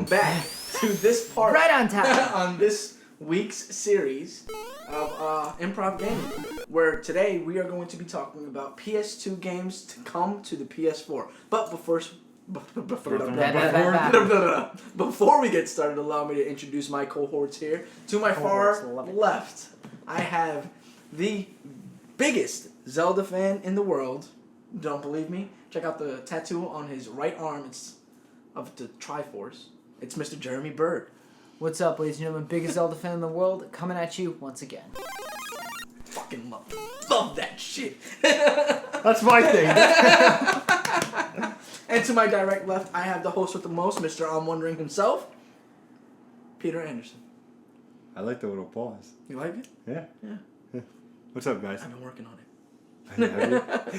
welcome back to this part Right on time. on this week's series of Improv Gaming, where today we are going to be talking about PS2 games to come to the PS4. But before we get started, allow me to introduce my cohorts here. To my far left, I have the biggest Zelda fan in the world. Don't believe me? Check out the tattoo on his right arm. It's of the Triforce. It's Mr. Jeremy Bird. What's up, ladies and gentlemen? Biggest Zelda fan in the world, coming at you once again. Fucking love that shit. That's my thing. And to my direct left, I have the host with the most, Mr. I'm Wondering himself, Peter Anderson. I like the little pause. You like it? Yeah. Yeah. What's up, guys? I've been working on it.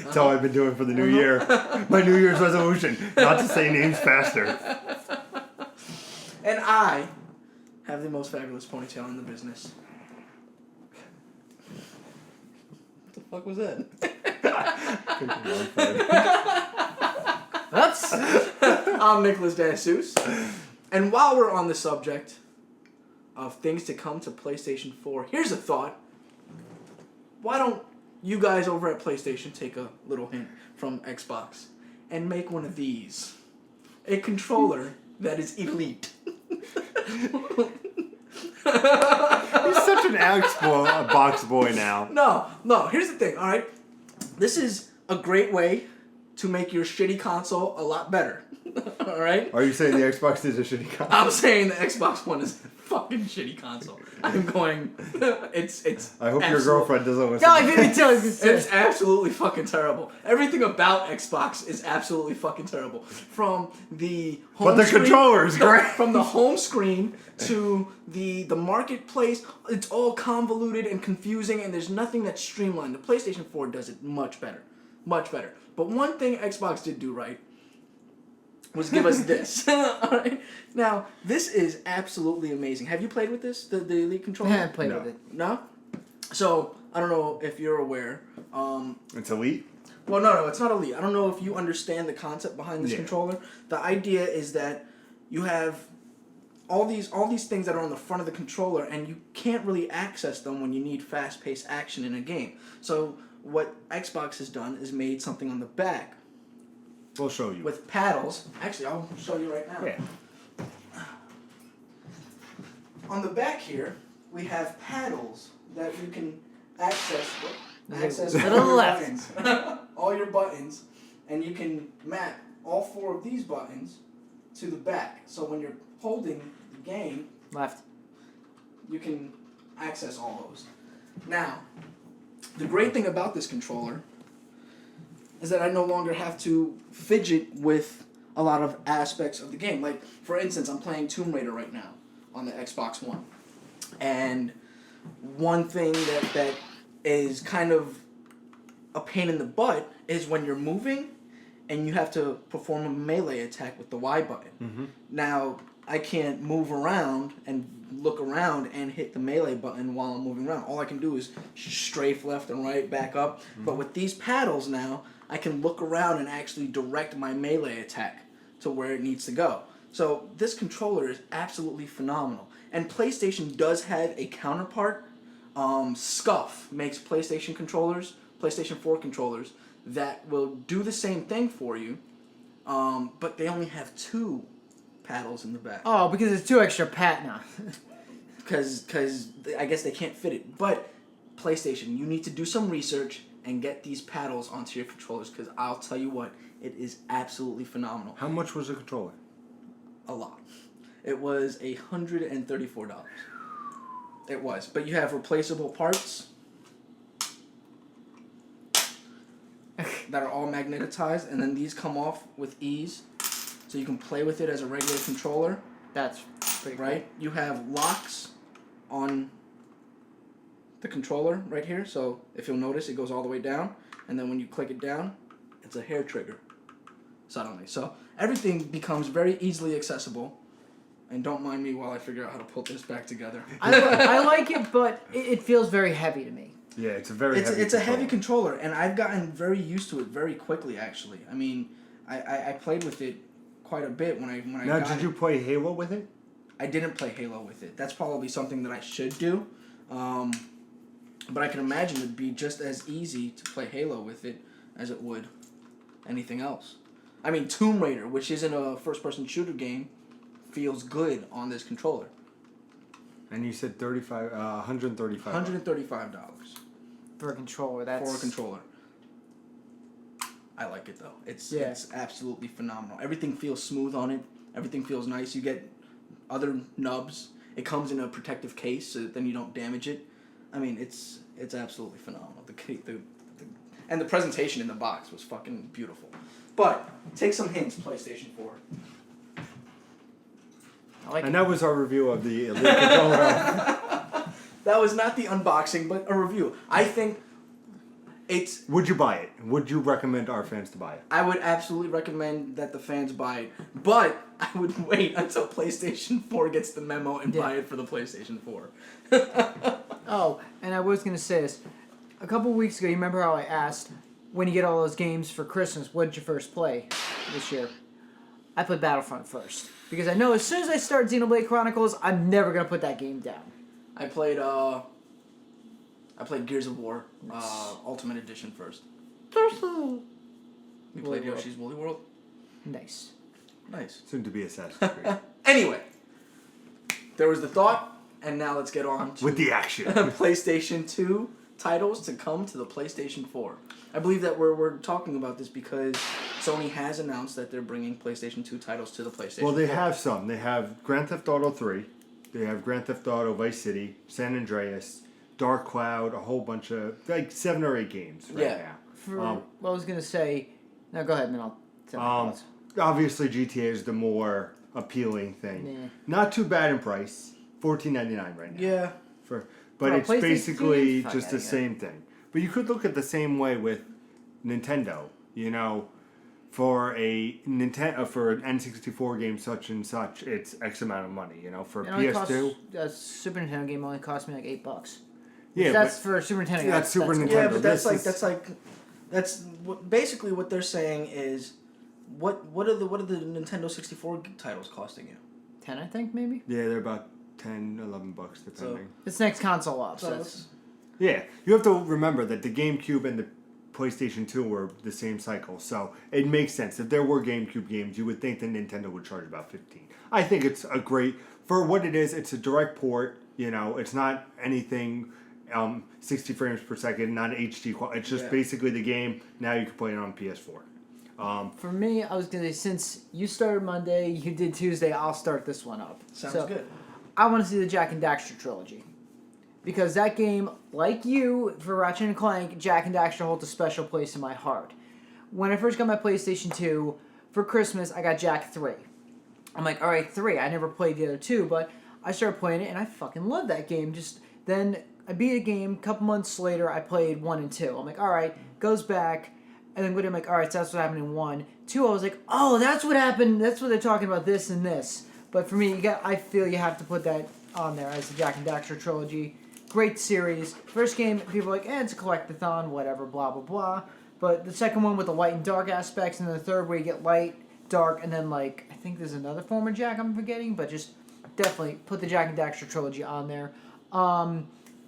That's all I've been doing for the new year. My New Year's resolution, not to say names faster. And I have the most fabulous ponytail in the business. What the fuck was that? I'm Nicholas DeSuze. And while we're on the subject of things to come to PlayStation 4, here's a thought. Why don't you guys over at PlayStation take a little hint from Xbox and make one of these? A controller that is elite. He's such an Xbox boy now. No, here's the thing, alright? This is a great way to make your shitty console a lot better. Alright? Are you saying the Xbox is a shitty console? I'm saying the Xbox One is a fucking shitty console. I'm going, it's I hope your girlfriend doesn't listen. No, I didn't tell you. It's absolutely fucking terrible. Everything about Xbox is absolutely fucking terrible. From the home But the screen, controller is great. From the home screen to the marketplace, it's all convoluted and confusing, and there's nothing that's streamlined. The PlayStation 4 does it much better. Much better. But one thing Xbox did do right was give us this. Alright? Now, this is absolutely amazing. Have you played with this? The Elite controller? I haven't played No. with it. No? So, I don't know if you're aware. It's elite? Well, no, it's not Elite. I don't know if you understand the concept behind this controller. The idea is that you have all these things that are on the front of the controller, and you can't really access them when you need fast-paced action in a game. So, what Xbox has done is made something on the back We'll show you. with paddles. Actually, I'll show you right now. Yeah. On the back here, we have paddles that you can access To the all your left. buttons. All your buttons, and you can map all 4 of these buttons to the back. So when you're holding the game, Left. you can access all those. Now, the great thing about this controller is that I no longer have to fidget with a lot of aspects of the game. Like, for instance, I'm playing Tomb Raider right now on the Xbox One. And one thing that is kind of a pain in the butt is when you're moving and you have to perform a melee attack with the Y button. Mm-hmm. Now, I can't move around and look around and hit the melee button while I'm moving around. All I can do is strafe left and right, back up. Mm-hmm. But with these paddles now, I can look around and actually direct my melee attack to where it needs to go. So this controller is absolutely phenomenal. And PlayStation does have a counterpart. Scuff makes PlayStation 4 controllers, that will do the same thing for you, but they only have 2 paddles in the back. Oh, because it's 2 extra now. Because I guess they can't fit it. But PlayStation, you need to do some research and get these paddles onto your controllers, because I'll tell you what, it is absolutely phenomenal. How much was the controller? A lot. It was $134. It was. But you have replaceable parts that are all magnetized, and then these come off with ease, so you can play with it as a regular controller. That's pretty cool. Right? You have locks on the controller right here, so if you'll notice, it goes all the way down, and then when you click it down, it's a hair trigger suddenly. So everything becomes very easily accessible. And don't mind me while I figure out how to put this back together. I like it, but it feels very heavy to me. Yeah, it's a very heavy It's a controller. heavy controller, and I've gotten very used to it very quickly, actually. I mean, I played with it quite a bit when I Now, got did it. you play Halo with it? I didn't play Halo with it. That's probably something that I should do. But I can imagine it'd be just as easy to play Halo with it as it would anything else. I mean, Tomb Raider, which isn't a first-person shooter game, feels good on this controller. And you said $135. $135 For a controller, that's... for a controller. I like it though. It's absolutely phenomenal. Everything feels smooth on it. Everything feels nice. You get other nubs. It comes in a protective case so that then you don't damage it. I mean, it's absolutely phenomenal. And the presentation in the box was fucking beautiful. But take some hints, PlayStation 4. I like And it. that was our review of the Elite controller. That was not the unboxing, but a review. I think it's... Would you buy it? Would you recommend our fans to buy it? I would absolutely recommend that the fans buy it, but I would wait until PlayStation 4 gets the memo and buy it for the PlayStation 4. Oh, and I was going to say this. A couple weeks ago, you remember how I asked, when you get all those games for Christmas, what did you first play this year? I played Battlefront first. Because I know as soon as I start Xenoblade Chronicles, I'm never going to put that game down. I played Gears of War Ultimate Edition first. You played Woolly World. Yoshi's Woolly World? Nice. Nice. Soon to be Assassin's Creed. Anyway, there was the thought, and now let's get on to With the action. PlayStation 2 titles to come to the PlayStation 4. I believe that we're talking about this because Sony has announced that they're bringing PlayStation 2 titles to the PlayStation 4. Well, they have some. They have Grand Theft Auto 3. They have Grand Theft Auto Vice City, San Andreas, Dark Cloud, a whole bunch of, like 7 or 8 games right Yeah. now. For what I was going to say... No, go ahead, and then I'll tell my thoughts. Obviously, GTA is the more appealing thing. Nah. Not too bad in price. $14.99 right now. Yeah. But Oh, it's PlayStation basically 2? Fuck just outta the here. same thing. But you could look at the same way with Nintendo. You know, for a for an N64 game such and such, it's X amount of money. You know, for It only PS2. a Super Nintendo game only cost me like $8. Yeah, That's but for Super Nintendo. that's Super good. Nintendo. Yeah, but This is- basically what they're saying is, what are the Nintendo 64 titles costing you? 10, I think, maybe? Yeah, they're about $10, $11 depending. It's next console up. So So that's- Yeah, you have to remember that the GameCube and the PlayStation 2 were the same cycle, so it makes sense. If there were GameCube games, you would think that Nintendo would charge about $15. I think it's a great, for what it is, it's a direct port, you know, it's not anything 60 frames per second, not HD quality, it's just basically the game, now you can play it on PS4. for me, I was going to say, since you started Monday, you did Tuesday, I'll start this one up. Sounds So, good. I want to see the Jack and Daxter trilogy. Because that game, like you, for Ratchet and Clank, Jack and Daxter holds a special place in my heart. When I first got my PlayStation 2, for Christmas, I got Jack 3. I'm like, alright, 3. I never played the other 2, but I started playing it, and I fucking loved that game. Then I beat a game, a couple months later, I played 1 and 2. I'm like, alright, goes back, and then I'm like, alright, so that's what happened in 1. 2, I was like, oh, that's what happened, that's what they're talking about, this and this. But for me, I feel you have to put that on there as the Jack and Daxter trilogy. Great series. First game, people are like, it's a collectathon, whatever, blah, blah, blah. But the second one with the light and dark aspects, and then the third where you get light, dark, and then, like, I think there's another form of Jack I'm forgetting, but just definitely put the Jack and Daxter trilogy on there.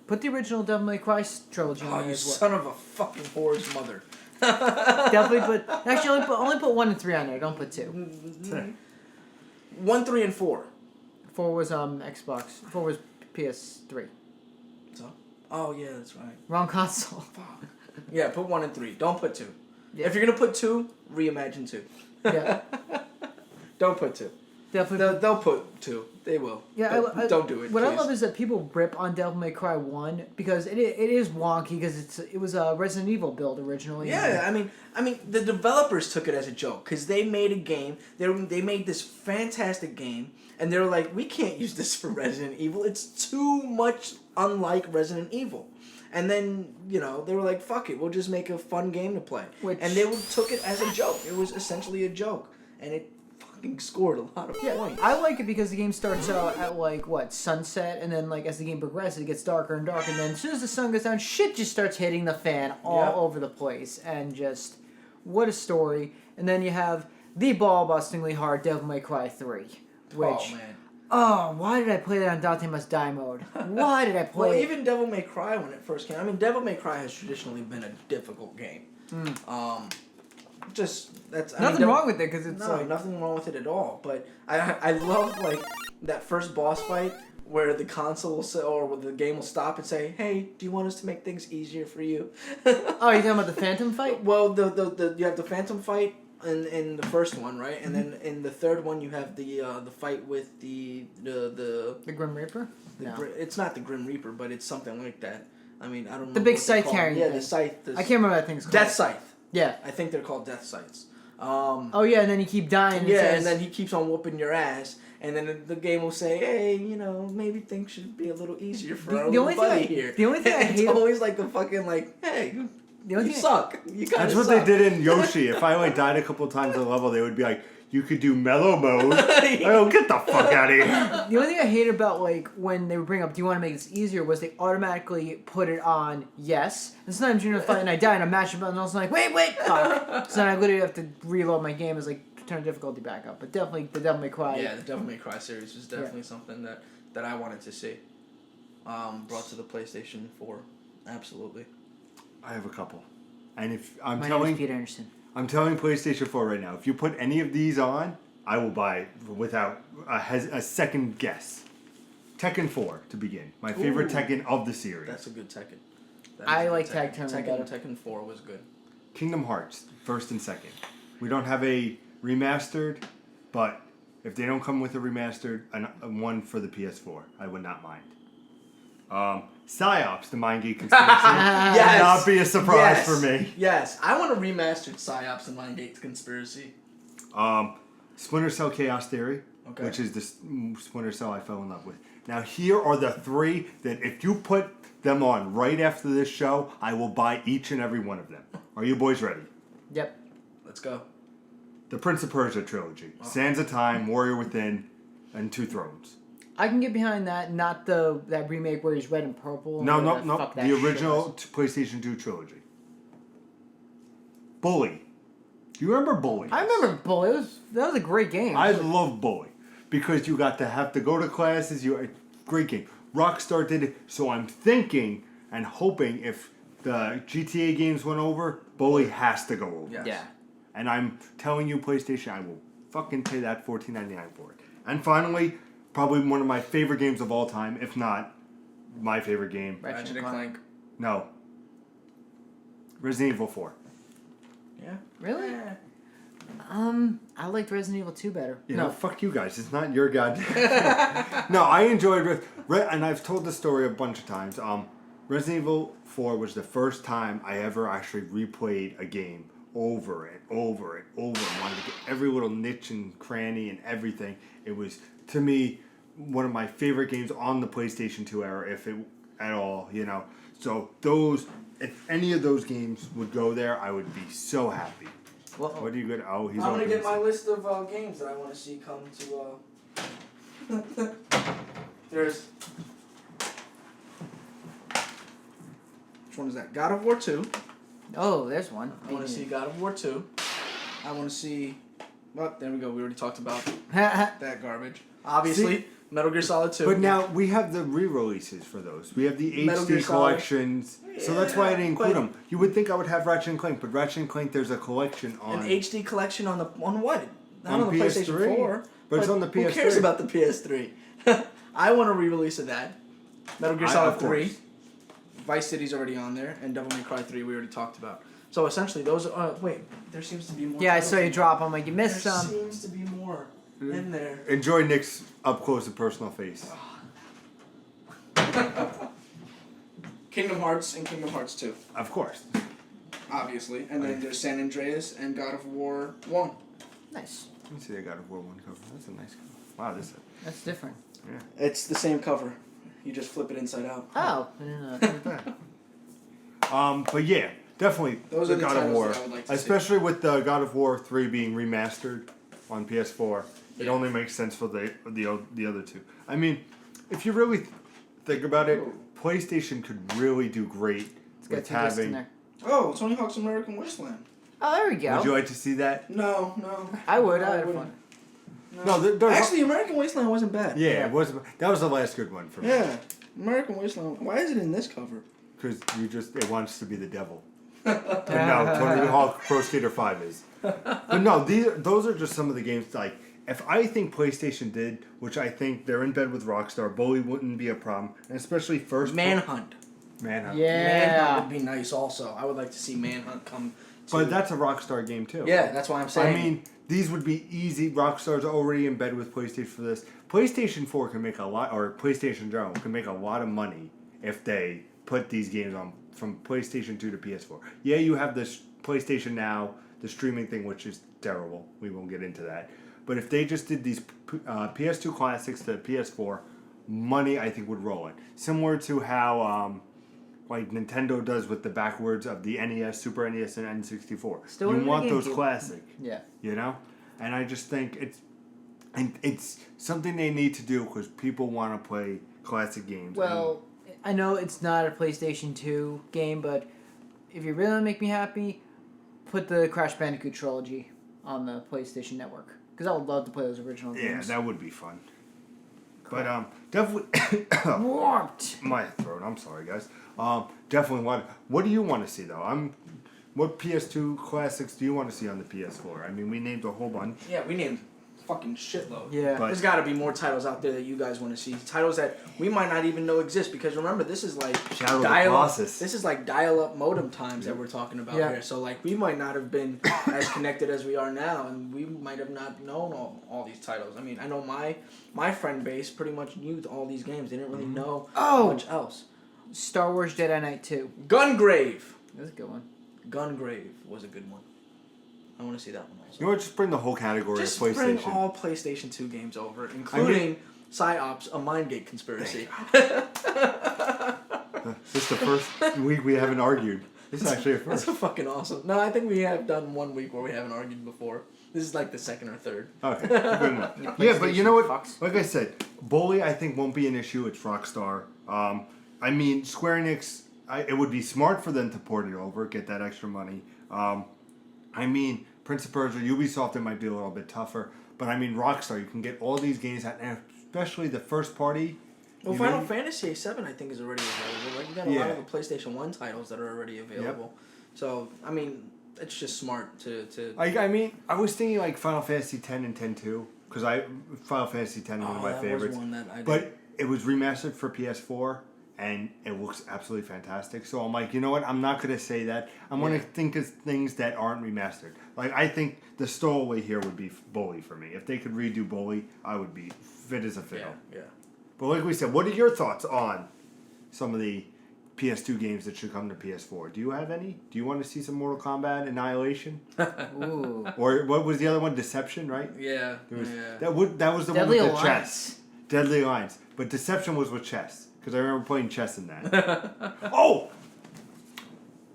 Put the original Devil May Cry trilogy on Oh, there you as well. son of a fucking whore's mother. Definitely put... Actually, only put 1 and 3 on there. Don't put 2. 1, 3, and 4. 4 was Xbox. 4 was PS3. So, oh yeah, that's right. Wrong console. Yeah, put 1 and 3. Don't put 2. Yeah. If you're gonna put 2, reimagine 2. Yeah. Don't put 2. Definitely. They'll put 2. They will. Yeah, But don't do it. What I please. love is that people rip on Devil May Cry 1 because it is wonky because it was a Resident Evil build originally. Yeah, I mean, the developers took it as a joke because they made a game. They made this fantastic game, and they were like, we can't use this for Resident Evil. It's too much unlike Resident Evil. And then they were like, fuck it, we'll just make a fun game to play. And they took it as a joke. It was essentially a joke, and it fucking scored a lot of points. I like it because the game starts out at sunset, and then as the game progresses, it gets darker and darker, and then as soon as the sun goes down, shit just starts hitting the fan all over the place, and just what a story. And then you have the ball-bustingly hard Devil May Cry 3. Which, Oh man. why did I play that on Dante Must Die mode? Why did I play Well, it? even Devil May Cry when it first came. I mean, Devil May Cry has traditionally been a difficult game. Nothing wrong with it, because it's no, like... nothing wrong with it at all. But I love like that first boss fight where the console will say, or the game will stop and say, "Hey, do you want us to make things easier for you?" Oh, you're talking about the Phantom fight? Well, the you have the Phantom fight in the first one, right? And then in the third one you have the fight with the Grim Reaper? it's not the Grim Reaper, but it's something like that. I mean, I don't know. The big what they scythe call it. carrying Yeah, thing. the scythe. I can't remember what that thing's called. Death Scythe. Yeah. I think they're called Death Scythes. Oh, yeah, and then you keep dying. And Yeah, it says, and then he keeps on whooping your ass, and then the game will say, "Hey, maybe things should be a little easier for our little buddy here." The only thing I hate... It's always like the fucking like, "Hey, The only you thing suck. You kind That's of what suck." they did in Yoshi. If I died a couple times on the level, they would be like, "You could do mellow mode." Oh, get the fuck out of here! The only thing I hate about, like, when they would bring up, "Do you want to make this easier?" was they automatically put it on yes. And sometimes you're in a fight and I die and I'm mashing buttons and also like, wait, fuck. So then I literally have to reload my game as, like, turn difficulty back up. But definitely the Devil May Cry. Yeah, the Devil May Cry series was definitely something that I wanted to see. Brought to the PlayStation 4. Absolutely. I have a couple, and if I'm My name is telling, Peter Anderson. I'm telling PlayStation 4 right now, if you put any of these on, I will buy without a second guess. Tekken 4 to begin, my favorite Ooh. Tekken of the series. That's a good Tekken. I like Tag Tournament better. Tekken 4 was good. Kingdom Hearts, first and second. We don't have a remastered, but if they don't come with a remastered, one for the PS4, I would not mind. Psyops, the Mind Gate Conspiracy, Yes! would not be a surprise Yes! for me. Yes, I want a remastered Psyops and Mind Gate Conspiracy. Splinter Cell Chaos Theory, Okay. which is the Splinter Cell I fell in love with. Now here are the three that if you put them on right after this show, I will buy each and every one of them. Are you boys ready? Yep. Let's go. The Prince of Persia trilogy, Sands of Time, Warrior Within, and Two Thrones. I can get behind that, not that remake where he's red and purple. No, whatever no, fuck no. that The shit original was. PlayStation 2 trilogy. Bully. Do you remember Bully? I remember Bully. That was a great game. I love Bully because you got to have to go to classes. Great game. Rockstar did it, so I'm thinking and hoping if the GTA games went over, Bully has to go over. Yes. Yeah. And I'm telling you, PlayStation, I will fucking pay that $14.99 for it. And finally, probably one of my favorite games of all time, if not my favorite game. Ratchet and Clank. No. Resident Evil 4. Yeah. Really? Yeah. I liked Resident Evil 2 better. You no, know, fuck you guys. It's not your goddamn. No, I enjoyed and I've told this story a bunch of times. Resident Evil 4 was the first time I ever actually replayed a game over and over and over and wanted to get every little niche and cranny and everything. It was, to me, one of my favorite games on the PlayStation 2 era, if it at all, So if any of those games would go there, I would be so happy. Well, What are you good? Oh, he's I'm gonna opening get my some- list of games that I want to see come to. There's. Which one is that? God of War 2. oh, there's one. I want to see God of War 2. I want to see. Well, there we go. We already talked about yeah, that garbage. Obviously, Metal Gear Solid 2. But now we have the re-releases for those. We have the Metal Gear HD Solid. collections. So that's why I didn't include but- them. You would think I would have Ratchet and Clank, but Ratchet and Clank, there's a collection on. An HD collection on what? Not On on the PS3, PlayStation 4. but it's on the Who cares PS3. about the PS3? I want a re-release of that. Metal Gear Solid 3. Vice City's already on there, and Devil May Cry 3 we already talked about. So essentially, those are. Wait, there seems to be more. I saw you drop them. Like you missed There some. seems to be more in there. Enjoy Nick's up close and personal face. Kingdom Hearts and Kingdom Hearts 2, Of course. obviously, and then there's San Andreas and God of War 1. Nice. Let me see. I got a War 1 cover. That's a nice cover. Wow, this. That's different. Yeah. It's the same cover. You just flip it inside out. Oh. But yeah, definitely Those the are the God of titles War, that I would like to see. especially with the God of War 3 being remastered on PS4. It Yeah. only makes sense for the other two. I mean, if you really think about it, PlayStation could really do great It's got with two discs in having. there. Oh, Tony Hawk's American Wasteland. Oh, Oh, there we go. Would you like to see that? No. I would. No, I would have wouldn't. fun. No, there's Actually, American Wasteland wasn't bad. yeah, it was. That was the last good one for me. Yeah, American Wasteland. Why is it in this cover? Because it wants to be the devil. But no, Tony Hawk Pro Skater 5 is. But no, those are just some of the games. Like, if I think PlayStation did, which I think they're in bed with Rockstar, Bully wouldn't be a problem, and especially first Manhunt. Manhunt. Yeah. Manhunt would be nice. Also, I would like to see Manhunt come. But that's a Rockstar game too. Yeah, that's why I'm saying. I mean, these would be easy. Rockstar's already in bed with PlayStation for this. PlayStation 4 can make a lot, or PlayStation General can make a lot of money if they put these games on from PlayStation 2 to PS4. Yeah, you have this PlayStation Now, the streaming thing, which is terrible. We won't get into that. But if they just did these PS2 classics to PS4, money I think would roll in. Similar to how like Nintendo does with the backwards of the NES, Super NES, and N64. Still you in the want those GameCube. classic, Yeah. you know? And I just think it's something they need to do because people want to play classic games. Well, I know it's not a PlayStation 2 game, but if you really want to make me happy, put the Crash Bandicoot trilogy on the PlayStation Network. Because I would love to play those original yeah, games. that would be fun. But definitely Warped! my throat. I'm sorry, guys. Definitely want. What do you want to see though? What PS2 classics do you want to see on the PS4? I mean, we named a whole bunch. Yeah, we named fucking shitload. Yeah. But- There's got to be more titles out there that you guys want to see. Titles that we might not even know exist because remember, this is like Shadow of the dial-up. Colossus. This is like dial-up modem times that we're talking about Yeah. here. So like we might not have been as connected as we are now, and we might have not known all these titles. I mean, I know my friend base pretty much knew all these games. They didn't really know much else. Star Wars Jedi Knight 2. Gungrave. That's a good one. Gungrave was a good one. I want to see that one also. You know what? Just bring the whole category Just of PlayStation. bring all PlayStation 2 games over, including PsyOps, a Mindgate conspiracy. This is the first week we haven't argued. This is actually a That's first. fucking awesome. No, I think we have done 1 week where we haven't argued before. This is like the second or third. Okay, good enough. Yeah, but you know what? Like I said, Bully I think won't be an issue. It's Rockstar. I mean, Square Enix, it would be smart for them to port it over, get that extra money. I mean, Prince of Persia, Ubisoft, it might be a little bit tougher. But I mean, Rockstar, you can get all these games out, and especially the first party. Well, Final Fantasy VII, I think, is already available. Right? You got a lot of the PlayStation 1 titles that are already available. So, I mean, it's just smart to... I mean, I was thinking like Final Fantasy X and X-2, because Final Fantasy X is one of my favorites. Was one that I did. But it was remastered for PS4, and it looks absolutely fantastic. So I'm like, you know what? I'm not going to say that. I'm going to think of things that aren't remastered. Like, I think the stowaway here would be Bully for me. If they could redo Bully, I would be fit as a fiddle. Yeah. But like we said, what are your thoughts on some of the PS2 games that should come to PS4? Do you have any? Do you want to see some Mortal Kombat Annihilation? Ooh. Or what was the other one? Deception, right? Yeah. There was, yeah. that was the Deadly one with the Alliance. chess. Deadly Alliance. But Deception was with chess. Because I remember playing chess in that. Oh!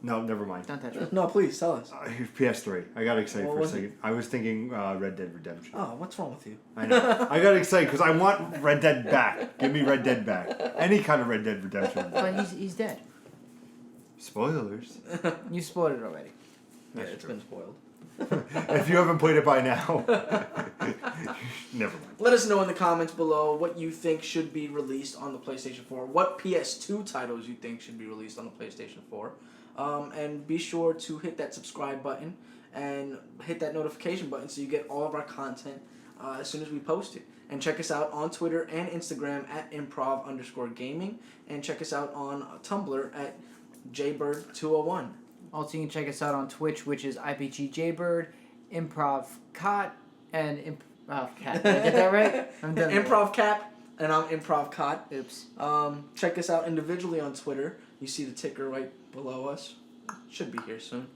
No, never mind. Don't touch it. No, please, tell us. Here's PS3. I got excited What for a was it? second. I was thinking Red Dead Redemption. Oh, what's wrong with you? I know. I got excited because I want Red Dead back. Give me Red Dead back. Any kind of Red Dead Redemption. But he's dead. Spoilers. You spoiled it already. Yeah, That's it's true. been spoiled. If you haven't played it by now, never mind. Let us know in the comments below what you think should be released on the PlayStation 4. What PS2 titles you think should be released on the PlayStation 4. And be sure to hit that subscribe button and hit that notification button so you get all of our content as soon as we post it. And check us out on Twitter and Instagram at improv_gaming. And check us out on Tumblr at jbird201. Also, you can check us out on Twitch, which is IPGJBird, Improv Cot, and Cat. Did I get that right? I'm done. Improv Cap, and I'm Improv Cot. Oops. Check us out individually on Twitter. You see the ticker right below us. Should be here soon.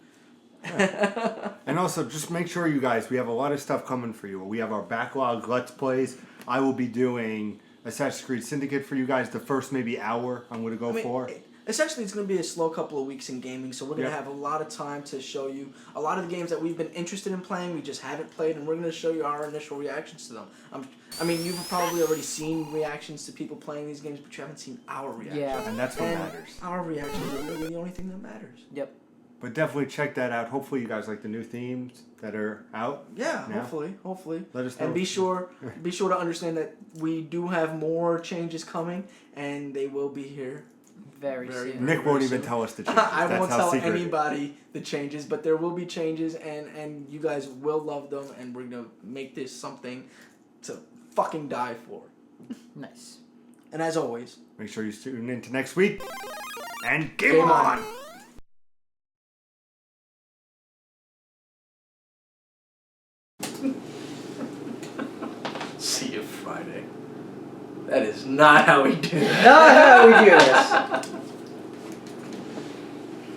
And also, just make sure you guys, we have a lot of stuff coming for you. We have our backlog Let's Plays. I will be doing Assassin's Creed Syndicate for you guys. The first maybe hour I'm going to go for. Essentially, it's going to be a slow couple of weeks in gaming, so we're going to Yep. have a lot of time to show you a lot of the games that we've been interested in playing, we just haven't played, and we're going to show you our initial reactions to them. I mean, you've probably already seen reactions to people playing these games, but you haven't seen our reactions. Yeah. And that's what And matters. our reactions are really the only thing that matters. Yep. But definitely check that out. Hopefully you guys like the new themes that are out. Yeah, now. hopefully. Let us know. And be sure to understand that we do have more changes coming, and they will be here. Very soon. Nick won't even soon. tell us the changes. I That's won't how tell secret. anybody the changes, but there will be changes, and you guys will love them, and we're gonna make this something to fucking die for. Nice. And as always, Make sure you tune in to next week. And game on! See you Friday. That is not how we do that. Not how we do this.